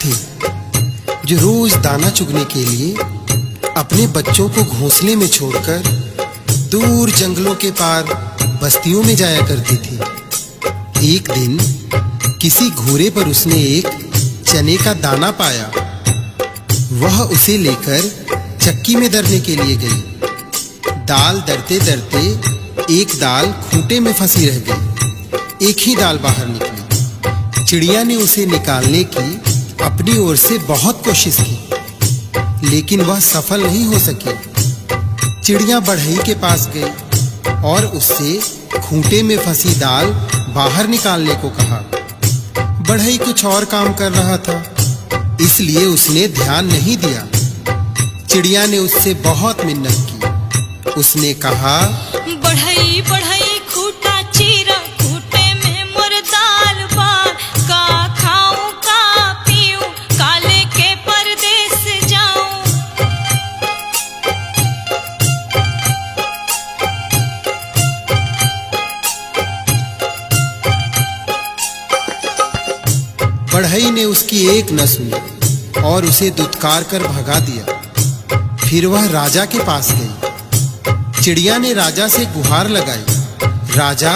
थी जो रोज दाना चुगने के लिए अपने बच्चों को घोंसले में छोड़कर दूर जंगलों के पार बस्तियों में जाया करती थी। एक दिन किसी घोड़े पर उसने एक चने का दाना पाया। वह उसे लेकर चक्की में दरने के लिए गई। दाल दरते दरते एक दाल खूंटे में फंसी रह गई। एक ही दाल बाहर निकली। चिड़िया ने उसे निकालने की अपनी ओर से बहुत कोशिश की, लेकिन वह सफल नहीं हो सकी। चिड़िया बढ़ई के पास गई और उससे खूंटे में फंसी दाल बाहर निकालने को कहा। बढ़ई कुछ और काम कर रहा था, इसलिए उसने ध्यान नहीं दिया। चिड़िया ने उससे बहुत मिन्नत की। उसने कहा, बढ़ई बढ़ई खूंटा चीरा, खूंटे में मोर दाल बा, का खाऊं का पीऊं, काले के परदेस जाऊं। बढ़ई ने उसकी एक न सुनी और उसे दुत्कार कर भगा दिया। फिर वह राजा के पास गई। चिड़िया ने राजा से गुहार लगाई, राजा,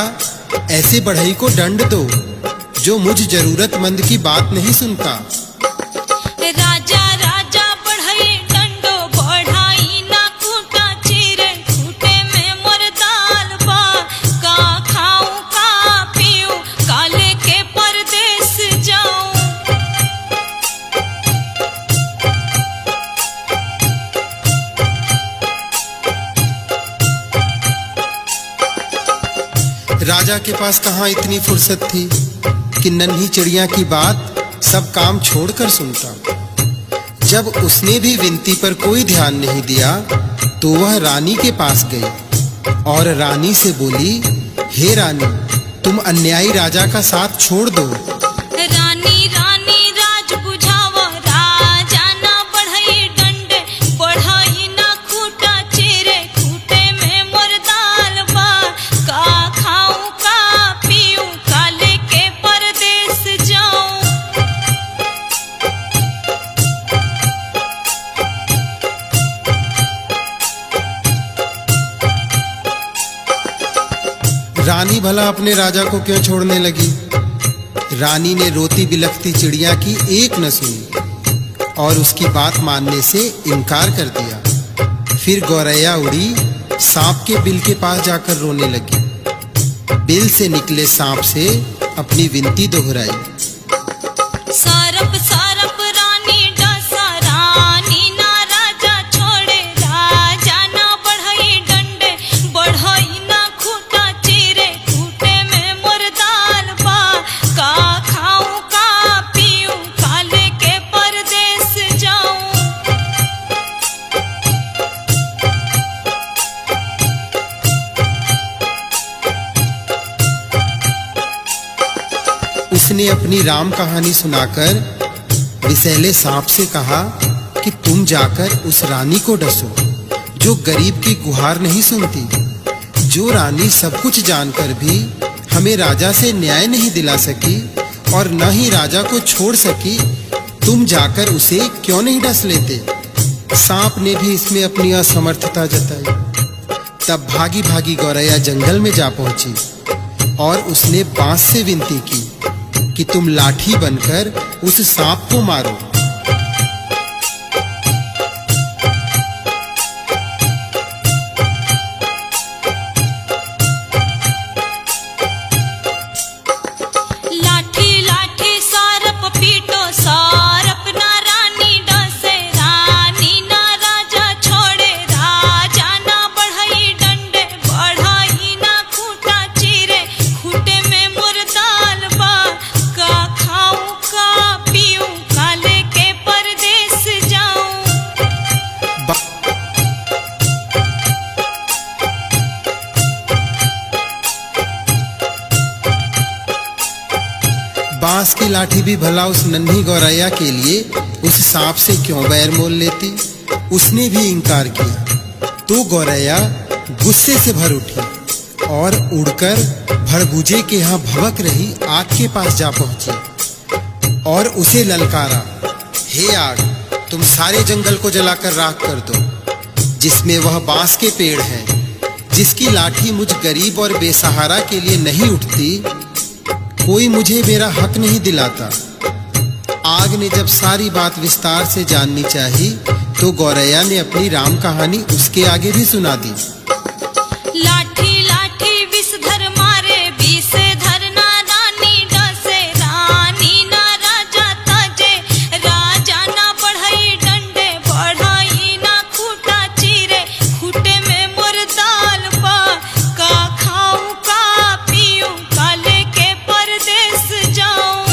ऐसे बढ़ई को दंड दो जो मुझ जरूरतमंद की बात नहीं सुनता। राजा राजा बढ़ई डंडो, बढ़ाई ना खूंटा चीरे, खूंटे में मोर दाल बा, का खाऊं का पीऊं, काले के परदेस जाऊं। राजा के पास कहाँ इतनी फुर्सत थी कि नन्ही चिड़िया की बात सब काम छोड़कर सुनता। जब उसने भी विनती पर कोई ध्यान नहीं दिया तो वह रानी के पास गई और रानी से बोली, हे रानी, तुम अन्यायी राजा का साथ छोड़ दो। रानी रानी राज बुझावा, राजा ना बढ़ई डंडे, बढ़ई ना खूंटा चीरे, खूंटे में मोर दाल बा, का खाऊं का पीऊं, काले के परदेस जाऊं। रानी भला अपने राजा को क्यों छोड़ने लगी? रानी ने रोती बिलखती चिड़िया की एक न सुनी और उसकी बात मानने से इनकार कर दिया। फिर गौरैया उड़ी सांप के बिल के पास जाकर रोने लगी। बिल से निकले सांप से अपनी विनती दोहराई। सरप सरप रानी डसा, रानी ना राजा छोड़े, राजा ना बढ़ई डंडे, बढ़ई ना खूंटा चीरे, खूंटे में मोर दाल बा, का खाऊं का पीऊं, काले के परदेस जाऊं। उसने अपनी राम कहानी सुनाकर विषैले सांप से कहा कि तुम जाकर उस रानी को डसो जो गरीब की गुहार नहीं सुनती, जो रानी सब कुछ जानकर भी हमें राजा से न्याय नहीं दिला सकी और न ही राजा को छोड़ सकी। तुम जाकर उसे क्यों नहीं डस लेते? सांप ने भी इसमें अपनी असमर्थता जताई। तब भागी भागी गौरैया जंगल में जा पहुंची और उसने बांस से विनती की कि तुम लाठी बनकर उस सांप को मारो। लाठी लाठी सारप पीटो, सारप ना रानी डसे, रानी ना राजा छोड़े, राजा ना बढ़ई डंडे, बढ़ई ना खूंटा चीरे, खूंटे में मोर दाल बा, का खाऊं का पीऊं, काले के परदेस जाऊं। बांस की लाठी भी भला उस नन्ही गौरैया के लिए उस सांप से क्यों बैर मोल लेती? उसने भी इनकार किया। तो गौरैया गुस्से से भर उठी और उड़कर भड़बूजे के यहाँ भभक रही आग के पास जा पहुंची और उसे ललकारा, हे आग, तुम सारे जंगल को जलाकर राख कर दो, जिसमें वह बांस के पेड़ हैं, जिसकी लाठी मुझ गरीब और बेसहारा के लिए नहीं उठती, कोई मुझे मेरा हक नहीं दिलाता। आग ने जब सारी बात विस्तार से जाननी चाही, तो गौरैया ने अपनी राम कहानी उसके आगे भी सुना दी। लाठी लाठी विषधर मारे, विषधर ना रानी डसे, रानी ना राजा तजे, राजा ना बढ़ई डंडे, बढ़ई ना खूटा चीरे, खूटे में मोर दाल पा, का खाऊं का पीऊं, का लेके परदेस जाऊं।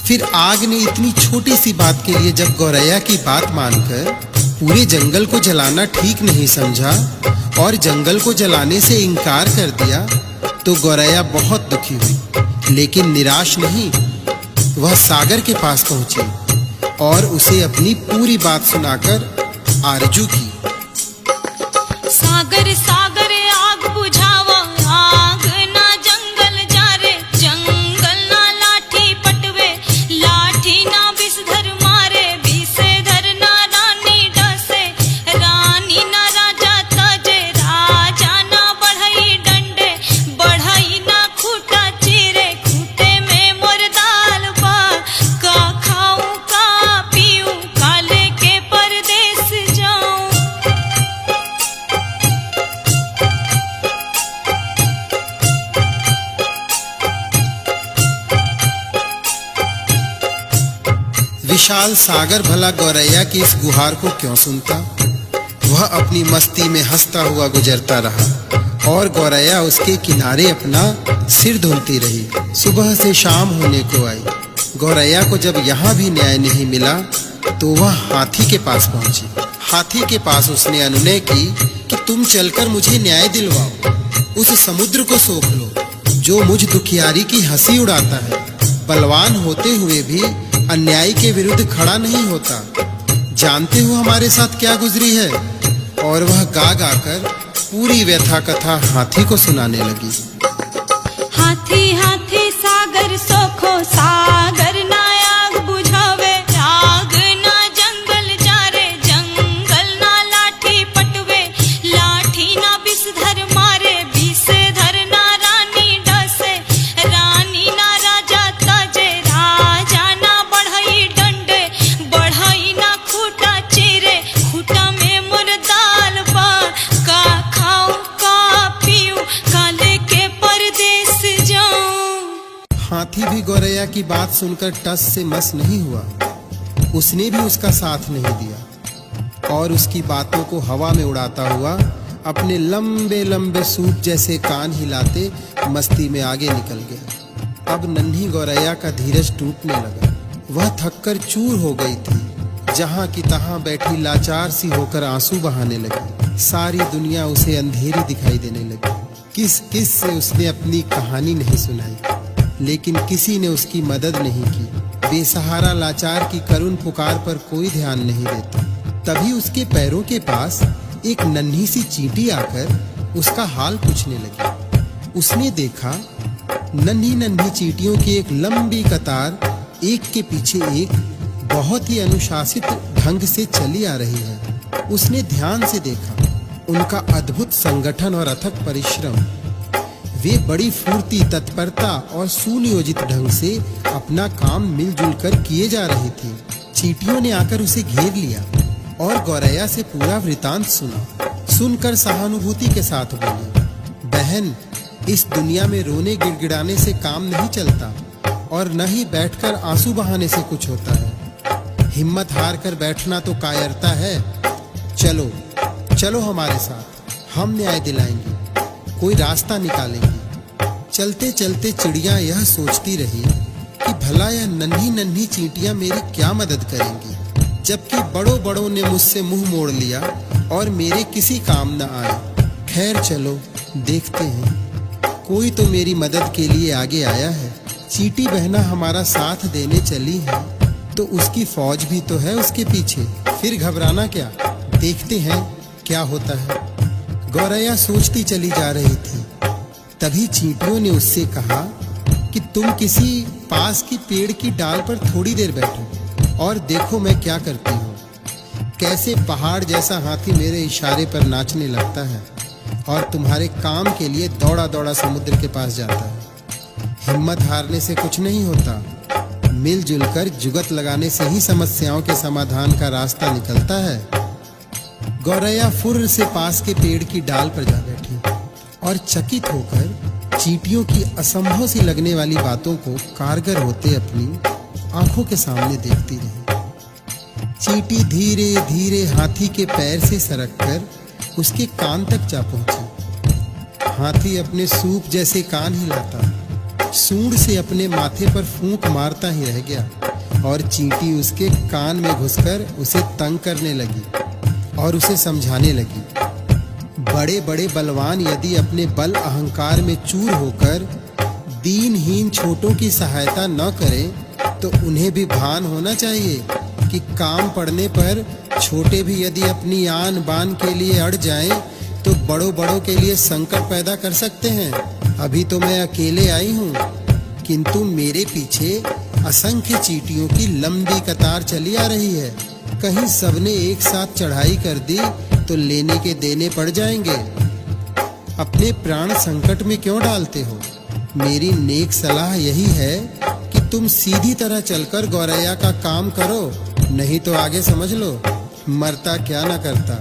फिर आग ने इतनी छोटी सी बात के लिए जब गौरैया की बात मानकर पूरे जंगल को जलाना ठीक नहीं समझा और जंगल को जलाने से इनकार कर दिया, तो गौरैया बहुत दुखी हुई, लेकिन निराश नहीं। वह सागर के पास पहुंची और उसे अपनी पूरी बात सुनाकर आरजू की। सागर सागर आग बुझावा, आग ना जंगल जारे, जंगल ना लाठी पटवे, लाठी ना विषधर मारे, विषधर ना रानी डसे, रानी ना राजा तजे, राजा ना बढ़ई डंडे, बढ़ई ना खूटा चीरे, खूटे में मोर दाल बा, का खाऊं का पीऊं, का लेके परदेस जाऊं। विशाल सागर भला गौरैया की इस गुहार को क्यों सुनता। वह अपनी मस्ती में हंसता हुआ गुजरता रहा और गौरैया उसके किनारे अपना सिर धुलती रही। सुबह से शाम होने को आई। गौरैया को जब यहाँ भी न्याय नहीं मिला, तो वह हाथी के पास पहुंची। हाथी के पास उसने अनुनय की कि तुम चलकर मुझे न्याय दिलवाओ, उस समुद्र को सोख लो जो मुझ दुखियारी की हंसी उड़ाता है, बलवान होते हुए भी अन्याय के विरुद्ध खड़ा नहीं होता। जानते हो हमारे साथ क्या गुजरी है? और वह गा गा कर पूरी व्यथा कथा हाथी को सुनाने लगी। हाथी हाथी सागर सोखो, सागर ना आग बुझावे, आग ना जंगल जारे, जंगल ना लाठी पटवे, लाठी ना विषधर मारे, विषधर ना रानी डसे, रानी ना राजा तजे, राजा ना बढ़ई डंडे, बढ़ई ना खूटा चीरे, खूटा में मोर दाल बा, का खाऊं का पीऊं, का लेके परदेस जाऊं। हाथी भी गौरैया की बात सुनकर टस से मस नहीं हुआ। उसने भी उसका साथ नहीं दिया और उसकी बातों को हवा में उड़ाता हुआ अपने लंबे लंबे सूट जैसे कान हिलाते मस्ती में आगे निकल गया। अब नन्ही गौरैया का धीरज टूटने लगा। वह थककर चूर हो गई थी। जहां की तहां बैठी लाचार सी होकर आंसू बहाने लगी। सारी दुनिया उसे अंधेरी दिखाई देने लगी। किस किस से उसने अपनी कहानी नहीं सुनाई, लेकिन किसी ने उसकी मदद नहीं की। बेसहारा लाचार की करुण पुकार पर कोई ध्यान नहीं देता। तभी उसके पैरों के पास एक नन्ही सी चींटी आकर उसका हाल पूछने लगी। उसने देखा नन्ही नन्ही चींटियों की एक लंबी कतार एक के पीछे एक बहुत ही अनुशासित ढंग से चली आ रही है। उसने ध्यान से देखा उनका अद्भुत संगठन और अथक परिश्रम। वे बड़ी फुर्ती, तत्परता और सुनियोजित ढंग से अपना काम मिलजुल कर किए जा रही थी। चींटियों ने आकर उसे घेर लिया और गौरैया से पूरा वृतांत सुना। सुनकर सहानुभूति के साथ बोली, बहन, इस दुनिया में रोने गिड़गिड़ाने से काम नहीं चलता और न ही बैठकर आंसू बहाने से कुछ होता है। हिम्मत हार कर बैठना तो कायरता है। चलो चलो हमारे साथ, हम न्याय दिलाएंगे, कोई रास्ता निकालेंगे। चलते चलते चिड़िया यह सोचती रही कि भला यह नन्ही नन्ही चींटियां मेरी क्या मदद करेंगी, जबकि बड़ों बड़ों ने मुझसे मुंह मोड़ लिया और मेरे किसी काम न आए। खैर चलो देखते हैं, कोई तो मेरी मदद के लिए आगे आया है। चींटी बहना हमारा साथ देने चली है तो उसकी फौज भी तो है उसके पीछे। फिर घबराना क्या, देखते हैं क्या होता है। गौरैया सोचती चली जा रही थी। तभी चींटियों ने उससे कहा कि तुम किसी पास की पेड़ की डाल पर थोड़ी देर बैठो और देखो मैं क्या करती हूँ। कैसे पहाड़ जैसा हाथी मेरे इशारे पर नाचने लगता है और तुम्हारे काम के लिए दौड़ा दौड़ा समुद्र के पास जाता है। हिम्मत हारने से कुछ नहीं होता, मिलजुल कर जुगत लगाने से ही समस्याओं के समाधान का रास्ता निकलता है। गौरैया फुर्र से पास के पेड़ की डाल पर जा बैठी और चकित होकर चींटियों की असंभव सी लगने वाली बातों को कारगर होते अपनी आंखों के सामने देखती रही। चींटी धीरे धीरे हाथी के पैर से सरककर उसके कान तक जा पहुंची। हाथी अपने सूप जैसे कान हिलाता, सूंड से अपने माथे पर फूंक मारता ही रह गया और चींटी उसके कान में घुसकर उसे तंग करने लगी और उसे समझाने लगी। बड़े बड़े बलवान यदि अपने बल अहंकार में चूर होकर दीनहीन छोटों की सहायता न करें तो उन्हें भी भान होना चाहिए कि काम पड़ने पर छोटे भी यदि अपनी आन बान के लिए अड़ जाएं तो बड़ों बड़ों के लिए संकट पैदा कर सकते हैं। अभी तो मैं अकेले आई हूँ, किंतु मेरे पीछे असंख्य चींटियों की लंबी कतार चली आ रही है। कहीं सबने एक साथ चढ़ाई कर दी तो लेने के देने पड़ जाएंगे। अपने प्राण संकट में क्यों डालते हो? मेरी नेक सलाह यही है कि तुम सीधी तरह चलकर गौरैया का काम करो, नहीं तो आगे समझ लो मरता क्या न करता।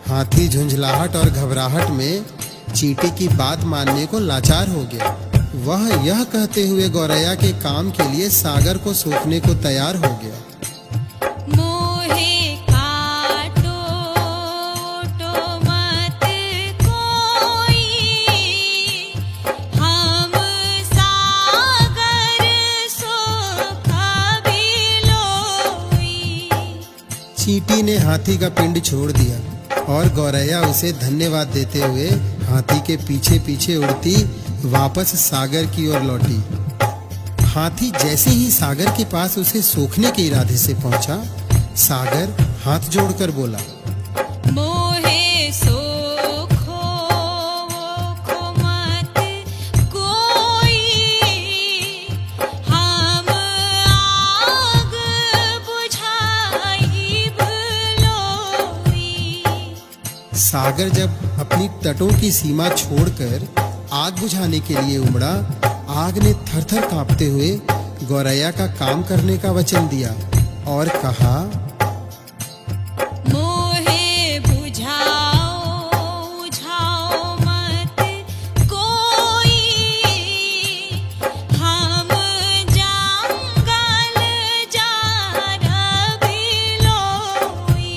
हाथी झुंझलाहट और घबराहट में चींटी की बात मानने को लाचार हो गया। वह यह कहते हुए गौरैया के काम के लिए सागर को सोखने को तैयार हो गया। चींटी ने हाथी का पिंड छोड़ दिया और गौरैया उसे धन्यवाद देते हुए हाथी के पीछे पीछे उड़ती वापस सागर की ओर लौटी। हाथी जैसे ही सागर के पास उसे सोखने के इरादे से पहुंचा, सागर हाथ जोड़कर बोला, मोहे सोखो वोखो मत कोई, हम आग बुझाई भलोई। सागर जब अपनी तटों की सीमा छोड़कर आग बुझाने के लिए उमड़ा, आग ने थरथर कांपते हुए गौरैया का काम करने का वचन दिया और कहा, मोहे बुझाओ बुझाओ मत कोई, हम जंगल जा भलोई।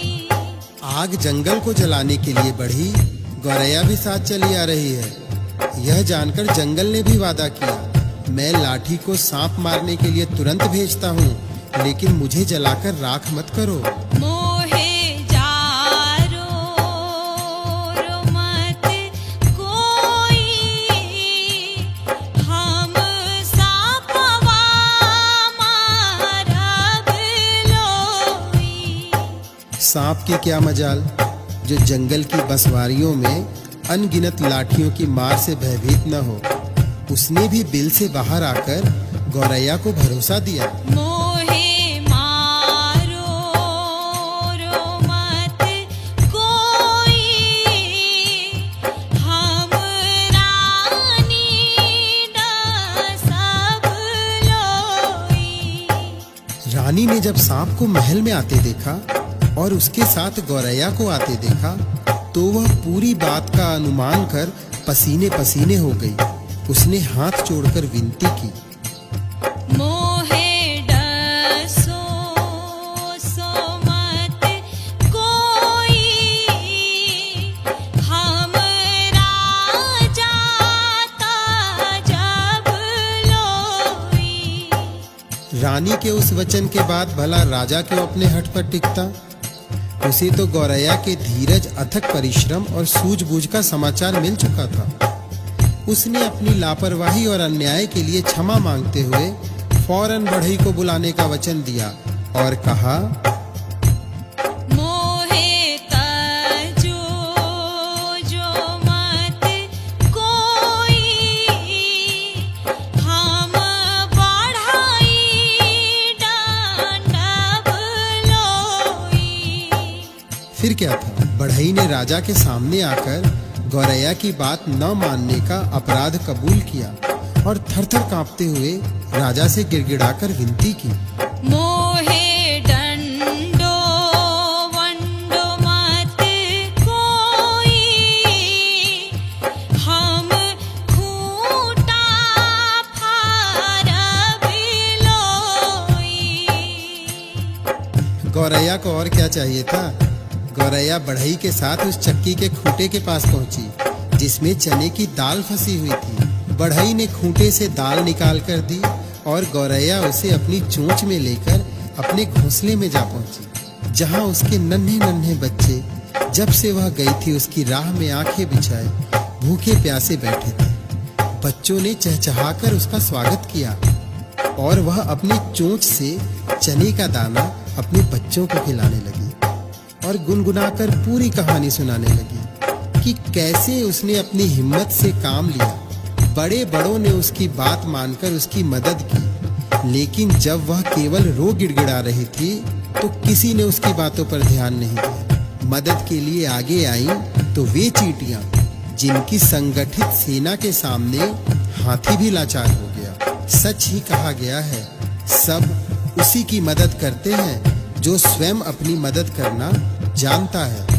आग जंगल को जलाने के लिए बढ़ी, गौरैया भी साथ चली आ रही है। यह जानकर जंगल ने भी वादा किया, मैं लाठी को सांप मारने के लिए तुरंत भेजता हूँ, लेकिन मुझे जलाकर राख मत करो। मोहे जारो रो मत कोई, हम सांपवा मारब लोई। सांप की क्या मजाल जो जंगल की बसवारियों में अनगिनत लाठियों की मार से भयभीत न हो। उसने भी बिल से बाहर आकर गौरैया को भरोसा दिया, मोहे मारो रो मत कोई, हम रानी सब लोई। रानी ने जब सांप को महल में आते देखा और उसके साथ गौरैया को आते देखा तो वह पूरी बात का अनुमान कर पसीने पसीने हो गई। उसने हाथ जोड़कर विनती की, मोहे डसो सो मत कोई, हम राजा जब लोई। रानी के उस वचन के बाद भला राजा क्यों अपने हठ पर टिकता? उसे तो गौरैया के धीरज, अथक परिश्रम और सूझबूझ का समाचार मिल चुका था। उसने अपनी लापरवाही और अन्याय के लिए क्षमा मांगते हुए फौरन बढ़ई को बुलाने का वचन दिया और कहा, मोहे तजो जो क्या था? बढ़ई ने राजा के सामने आकर गौरैया की बात न मानने का अपराध कबूल किया और थरथर कांपते हुए राजा से गिड़गिड़ाकर विनती की। मोहे डंडो वंडो मत कोई, हम खूंटा फारब लोई। गौरैया को और क्या चाहिए था? गौरैया बढ़ई के साथ उस चक्की के खूंटे के पास पहुंची जिसमें चने की दाल फंसी हुई थी। बढ़ई ने खूंटे से दाल निकाल कर दी और गौरैया उसे अपनी चोंच में लेकर अपने घोंसले में जा पहुंची, जहां उसके नन्हे नन्हे बच्चे जब से वह गई थी उसकी राह में आंखें बिछाए भूखे प्यासे बैठे थे। बच्चों ने चहचहाकर उसका स्वागत किया और वह अपनी चोंच से चने का दाना अपने बच्चों को खिलाने लगी और गुनगुनाकर पूरी कहानी सुनाने लगी कि कैसे उसने अपनी हिम्मत से काम लिया। बड़े बड़ों ने उसकी बात मानकर उसकी मदद की, लेकिन जब वह केवल रो गिड़गिड़ा रही थी तो किसी ने उसकी बातों पर ध्यान नहीं दिया। मदद के लिए आगे आई तो वे चींटियां जिनकी संगठित सेना के सामने हाथी भी लाचार हो गया। सच ही कहा गया है, सब उसी की मदद करते हैं जो स्वयं अपनी मदद करना जानता है।